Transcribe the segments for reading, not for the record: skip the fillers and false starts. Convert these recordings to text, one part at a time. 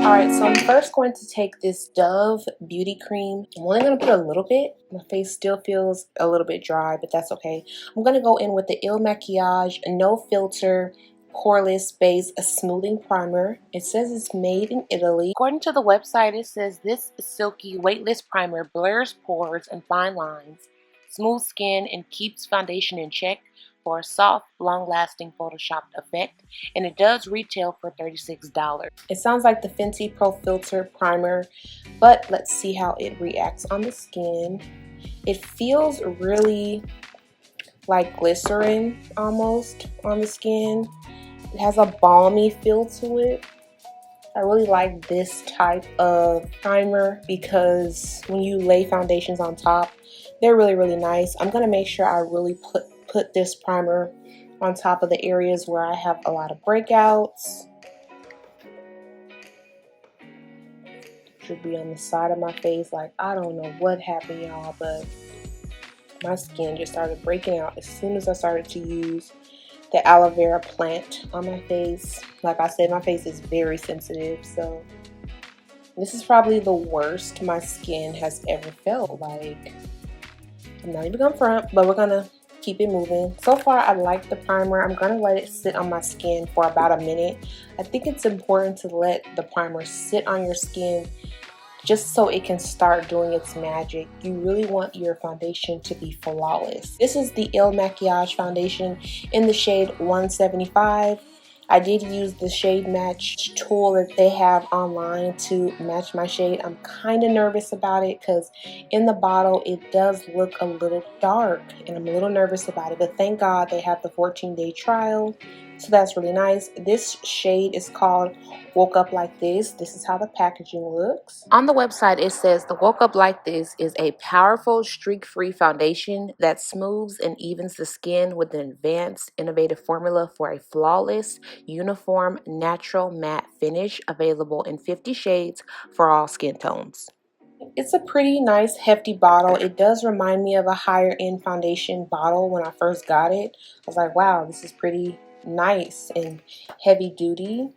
Alright, so I'm first going to take this Dove beauty cream. I'm only going to put a little bit. My face still feels a little bit dry, but that's okay. I'm going to go in with the Ilmakiage No Filter Poreless Base Smoothing Primer. It says it's made in Italy. According to the website, it says this silky, weightless primer blurs pores and fine lines, smooths skin, and keeps foundation in check for a soft, long-lasting photoshopped effect, and it does retail for $36. It sounds like the Fenty Pro Filter primer, but let's see how it reacts on the skin. It feels really like glycerin almost on the skin. It has a balmy feel to it. I really like this type of primer because when you lay foundations on top, they're really nice. I'm going to make sure I really put this primer on top of the areas where I have a lot of breakouts. Should be on the side of my face. Like, I don't know what happened, y'all, but my skin just started breaking out as soon as I started to use the aloe vera plant on my face. Like I said, my face is very sensitive, so this is probably the worst my skin has ever felt. Like, I'm not even gonna front, but we're gonna keep it moving. So far, I like the primer. I'm gonna let it sit on my skin for about a minute. I think it's important to let the primer sit on your skin just so it can start doing its magic. You really want your foundation to be flawless. This is the Ilmakiage foundation in the shade 175. I did use the shade match tool that they have online to match my shade. I'm kind of nervous about it because in the bottle it does look a little dark and I'm a little nervous about it, but thank God they have the 14-day trial, so that's really nice. This shade is called Woke Up Like This. This is how the packaging looks. On the website it says the Woke Up Like This is a powerful streak-free foundation that smooths and evens the skin with an advanced innovative formula for a flawless uniform natural matte finish, available in 50 shades for all skin tones. It's a pretty nice hefty bottle. It does remind me of a higher end foundation bottle when I first got it. I was like, wow, this is pretty nice and heavy duty.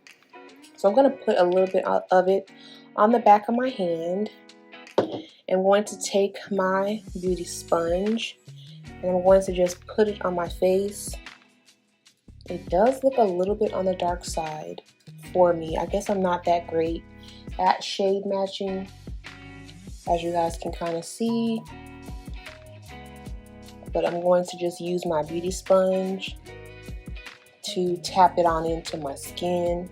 So I'm going to put a little bit of it on the back of my hand. I'm going to take my beauty sponge and I'm going to just put it on my face. It does look a little bit on the dark side for me. I guess I'm not that great at shade matching, as you guys can kind of see. But I'm going to just use my beauty sponge to tap it on into my skin.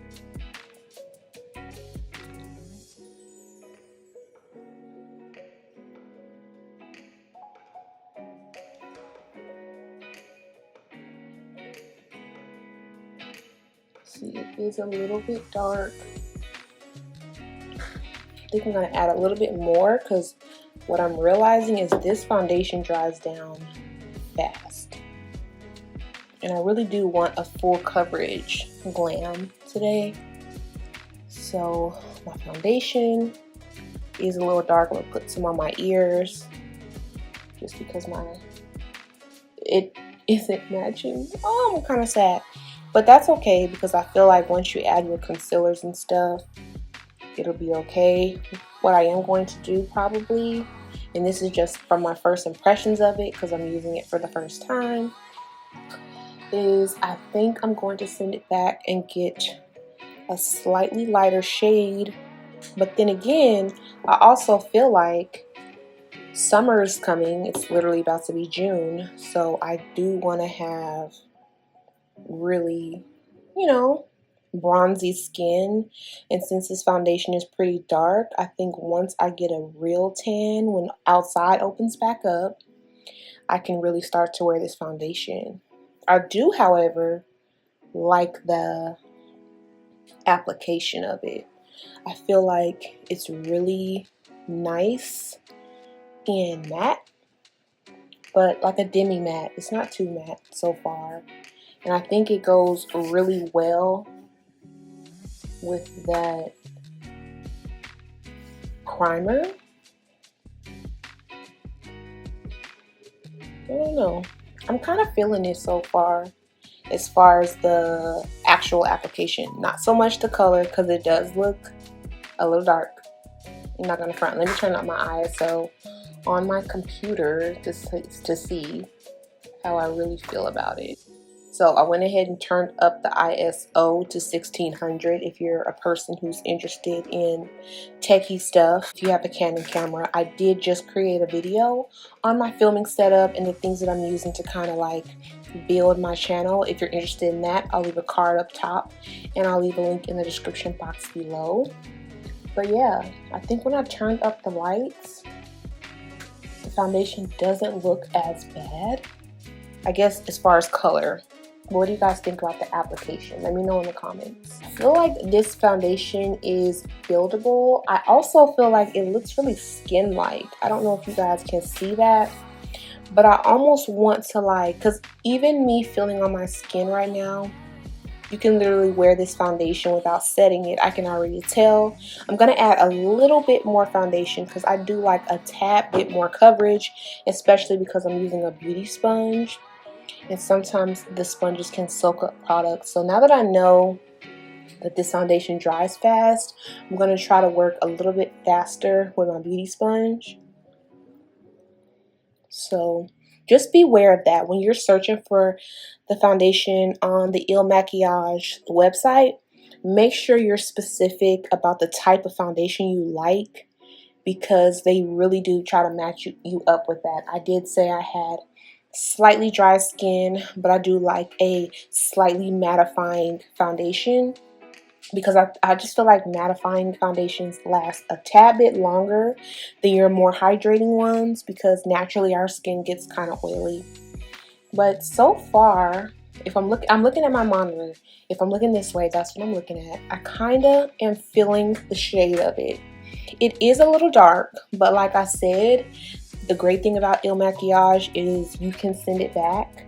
See, it is a little bit dark. I think I'm going to add a little bit more because what I'm realizing is this foundation dries down fast. And I really do want a full coverage glam today. So my foundation is a little dark. I'm going to put some on my ears just because it isn't matching. Oh, I'm kind of sad. But that's okay because I feel like once you add your concealers and stuff, it'll be okay. What I am going to do probably, and this is just from my first impressions of it because I'm using it for the first time, is I think I'm going to send it back and get a slightly lighter shade. But then again, I also feel like summer is coming. It's literally about to be June, so I do want to have really, you know, bronzy skin. And since this foundation is pretty dark, I think once I get a real tan, when outside opens back up, I can really start to wear this foundation. I do, however, like the application of it. I feel like it's really nice and matte, but like a demi matte. It's not too matte so far. And I think it goes really well with that primer. I don't know. I'm kind of feeling it so far as far as the actual application. Not so much the color because it does look a little dark. I'm not gonna front. Let me turn up my ISO on my computer to see how I really feel about it. So I went ahead and turned up the ISO to 1600 if you're a person who's interested in techie stuff. If you have a Canon camera, I did just create a video on my filming setup and the things that I'm using to kind of like build my channel. If you're interested in that, I'll leave a card up top and I'll leave a link in the description box below. But yeah, I think when I turned up the lights, the foundation doesn't look as bad. I guess as far as color. What do you guys think about the application? Let me know in the comments. I feel like this foundation is buildable. I also feel like it looks really skin-like. I don't know if you guys can see that, but I almost want to like, because even me feeling on my skin right now, you can literally wear this foundation without setting it. I can already tell. I'm gonna add a little bit more foundation because I do like a tad bit more coverage, especially because I'm using a beauty sponge. And sometimes the sponges can soak up products. So now that I know that this foundation dries fast, I'm going to try to work a little bit faster with my beauty sponge. So just beware of that. When you're searching for the foundation on the Ilmakiage website, make sure you're specific about the type of foundation you like, because they really do try to match you up with that. I did say I had slightly dry skin, but I do like a slightly mattifying foundation because I just feel like mattifying foundations last a tad bit longer than your more hydrating ones, because naturally our skin gets kind of oily. But so far, if I'm looking at my monitor, if I'm looking this way, that's what I'm looking at. I kind of am feeling the shade of it. It is a little dark, but like I said, the great thing about Ilmakiage is you can send it back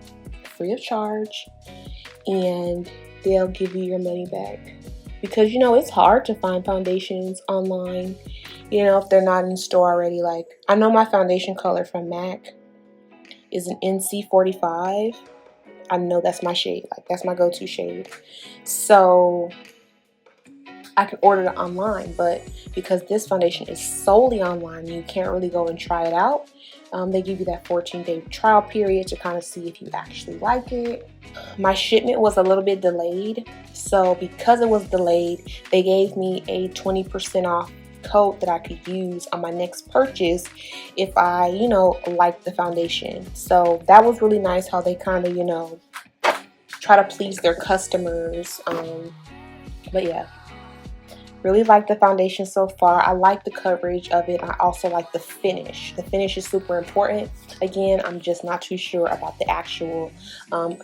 free of charge and they'll give you your money back. Because, you know, it's hard to find foundations online, you know, if they're not in store already. Like, I know my foundation color from MAC is an NC45. I know that's my shade. Like, that's my go-to shade. So I can order it online, but because this foundation is solely online, you can't really go and try it out. They give you that 14-day trial period to kind of see if you actually like it. My shipment was a little bit delayed, so because it was delayed, they gave me a 20% off code that I could use on my next purchase if I, you know, like the foundation. So that was really nice how they kind of, you know, try to please their customers. But yeah, really like the foundation so far. I like the coverage of it. I also like the finish. The finish is super important. Again, I'm just not too sure about the actual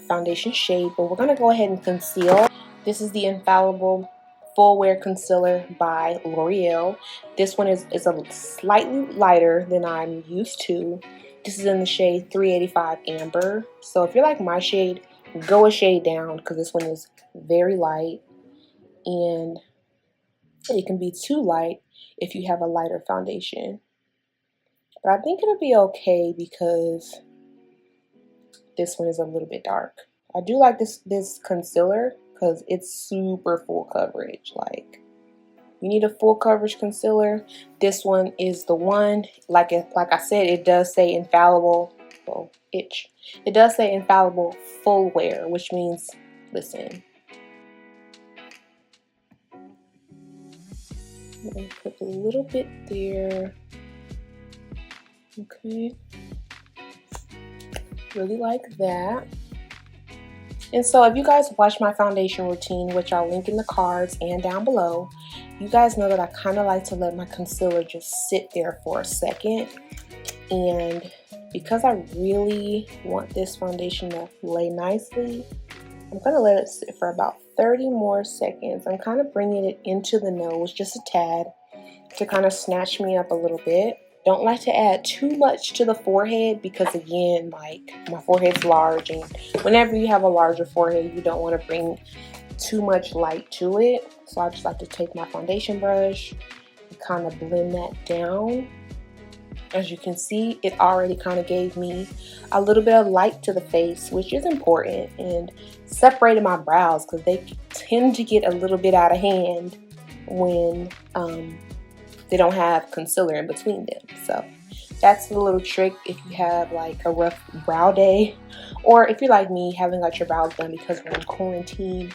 foundation shade, but we're going to go ahead and conceal. This is the Infallible Full Wear Concealer by L'Oreal. This one is a slightly lighter than I'm used to. This is in the shade 385 Amber. So if you're like my shade, go a shade down because this one is very light, and it can be too light if you have a lighter foundation. But I think it'll be okay because this one is a little bit dark. I do like this concealer because it's super full coverage. Like, you need a full coverage concealer, this one is the one. Like I said, it does say Infallible. Oh, itch. It does say Infallible Full Wear, which means, listen. I'm going to put a little bit there. Okay. Really like that. And so if you guys watch my foundation routine, which I'll link in the cards and down below, you guys know that I kind of like to let my concealer just sit there for a second. And because I really want this foundation to lay nicely, I'm going to let it sit for about 30 more seconds. I'm kind of bringing it into the nose just a tad to kind of snatch me up a little bit. Don't like to add too much to the forehead because, again, like, my forehead's large, and whenever you have a larger forehead, you don't want to bring too much light to it. So I just like to take my foundation brush and kind of blend that down. As you can see, it already kind of gave me a little bit of light to the face, which is important, and separated my brows because they tend to get a little bit out of hand when they don't have concealer in between them. So that's the little trick if you have like a rough brow day, or if you're like me, haven't got your brows done because we're in quarantine.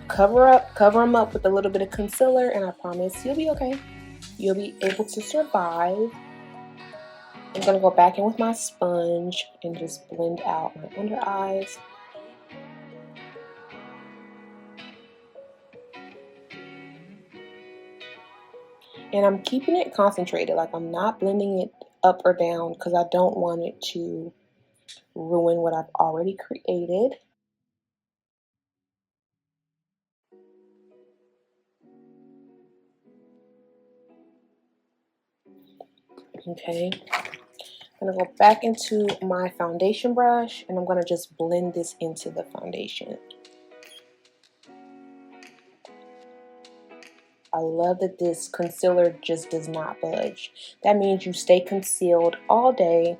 Cover them up with a little bit of concealer, and I promise you'll be okay. You'll be able to survive. I'm gonna go back in with my sponge and just blend out my under eyes. And I'm keeping it concentrated, like I'm not blending it up or down because I don't want it to ruin what I've already created. Okay, I'm gonna go back into my foundation brush and I'm gonna just blend this into the foundation. I love that this concealer just does not budge. That means you stay concealed all day.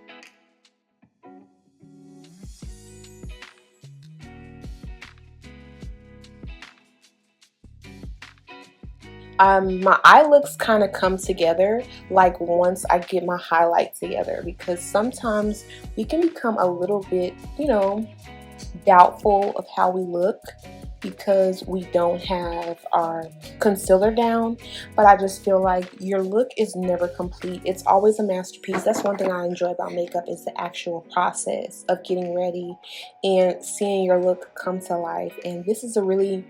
My eye looks kind of come together like once I get my highlights together, because sometimes we can become a little bit, doubtful of how we look because we don't have our concealer down. But I just feel like your look is never complete. It's always a masterpiece. That's one thing I enjoy about makeup, is the actual process of getting ready and seeing your look come to life. And this is a really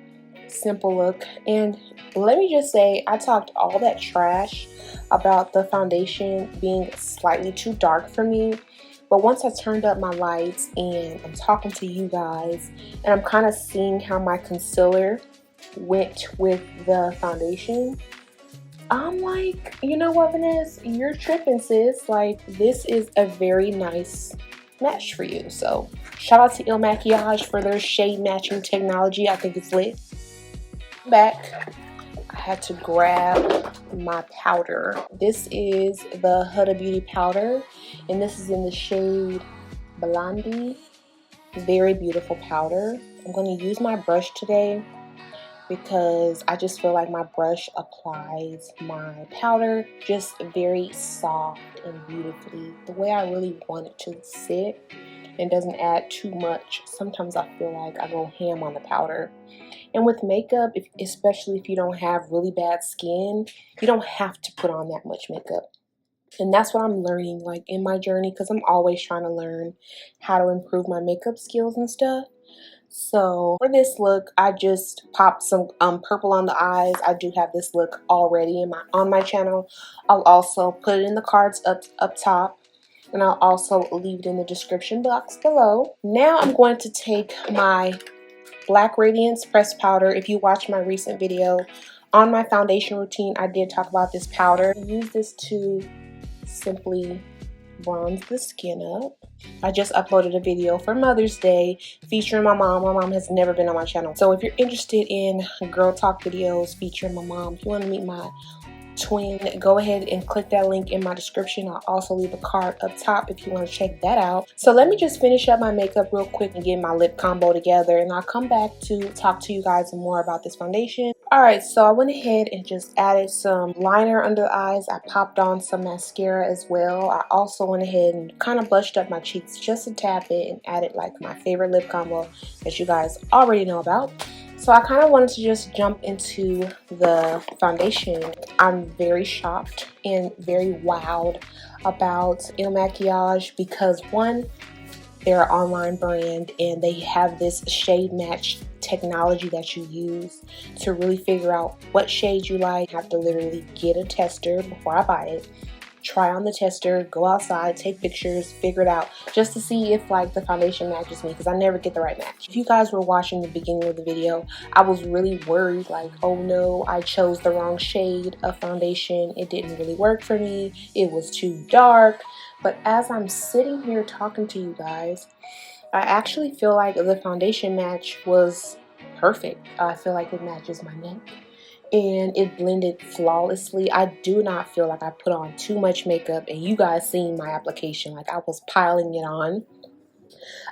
simple look. And let me just say, I talked all that trash about the foundation being slightly too dark for me, but once I turned up my lights and I'm talking to you guys and I'm kind of seeing how my concealer went with the foundation, I'm like, you know what, Vanessa, you're tripping, sis. Like, this is a very nice match for you. So shout out to Ilmakiage for their shade matching technology. I think it's lit. Back, I had to grab my powder. This is the Huda Beauty powder, and this is in the shade Blondie. Very beautiful powder. I'm going to use my brush today because I just feel like my brush applies my powder just very soft and beautifully, the way I really want it to sit, and doesn't add too much. Sometimes I feel like I go ham on the powder. And with makeup, especially if you don't have really bad skin, you don't have to put on that much makeup. And that's what I'm learning, like, in my journey, because I'm always trying to learn how to improve my makeup skills and stuff. So for this look, I just popped some purple on the eyes. I do have this look already on my channel. I'll also put it in the cards up top, and I'll also leave it in the description box below. Now I'm going to take my Black Radiance pressed powder. If you watch my recent video on my foundation routine, I did talk about this powder. Use this to simply bronze the skin up. I just uploaded a video for Mother's Day featuring my mom. My mom has never been on my channel. So if you're interested in girl talk videos featuring my mom, if you want to meet my twin, go ahead and click that link in my description. I'll also leave a card up top if you want to check that out. So let me just finish up my makeup real quick and get my lip combo together, and I'll come back to talk to you guys more about this foundation. Alright, so I went ahead and just added some liner under the eyes. I popped on some mascara as well. I also went ahead and kind of blushed up my cheeks just a tad bit and added like my favorite lip combo that you guys already know about. So I kind of wanted to just jump into the foundation. I'm very shocked and very wowed about Ilmakiage because, one, they're an online brand and they have this shade match technology that you use to really figure out what shade you like. I have to literally get a tester before I buy it, try on the tester, go outside, take pictures, figure it out, just to see if like the foundation matches me, because I never get the right match. If you guys were watching the beginning of the video, I was really worried, like, oh no, I chose the wrong shade of foundation. It didn't really work for me. It was too dark. But as I'm sitting here talking to you guys, I actually feel like the foundation match was perfect. I feel like it matches my neck and it blended flawlessly. I do not feel like I put on too much makeup, and you guys seen my application, like I was piling it on.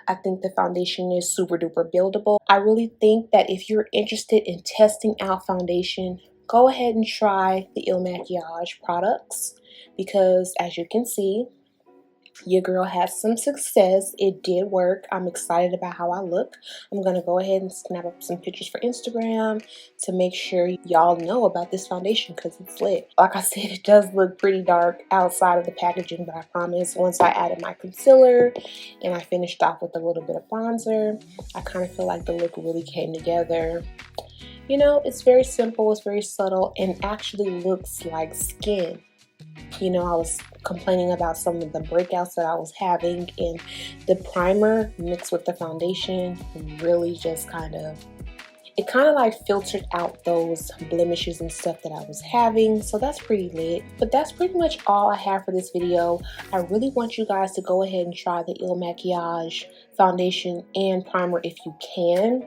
I think the foundation is super duper buildable. I really think that if you're interested in testing out foundation go ahead and try the Ilmakiage products, because as you can see, your girl had some success. It did work. I'm excited about how I look. I'm going to go ahead and snap up some pictures for Instagram to make sure y'all know about this foundation, because it's lit. Like I said, it does look pretty dark outside of the packaging, but I promise once I added my concealer and I finished off with a little bit of bronzer, I kind of feel like the look really came together. You know, it's very simple, it's very subtle, and actually looks like skin. You know, I was complaining about some of the breakouts that I was having, and the primer mixed with the foundation really just kind of like filtered out those blemishes and stuff that I was having. So that's pretty lit. But that's pretty much all I have for this video. I really want you guys to go ahead and try the Ilmakiage foundation and primer if you can.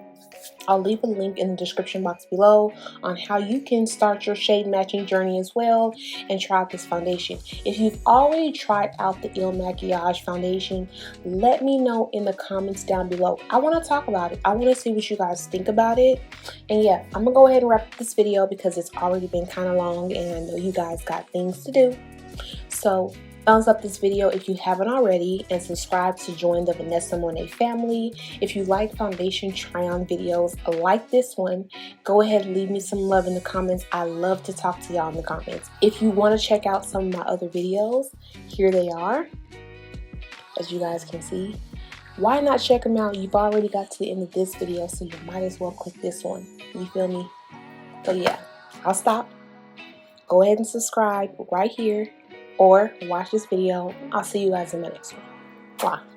I'll leave a link in the description box below on how you can start your shade matching journey as well and try out this foundation. If you've already tried out the Ilmakiage foundation, let me know in the comments down below. I want to talk about it. I want to see what you guys think about it. And yeah, I'm going to go ahead and wrap up this video because it's already been kind of long and I know you guys got things to do. So thumbs up this video if you haven't already, and subscribe to join the Vanessa Monet family. If you like foundation try-on videos like this one, go ahead and leave me some love in the comments. I love to talk to y'all in the comments. If you want to check out some of my other videos, here they are, as you guys can see. Why not check them out? You've already got to the end of this video, so you might as well click this one. You feel me? So yeah, I'll stop. Go ahead and subscribe right here, or watch this video. I'll see you guys in my next one. Bye.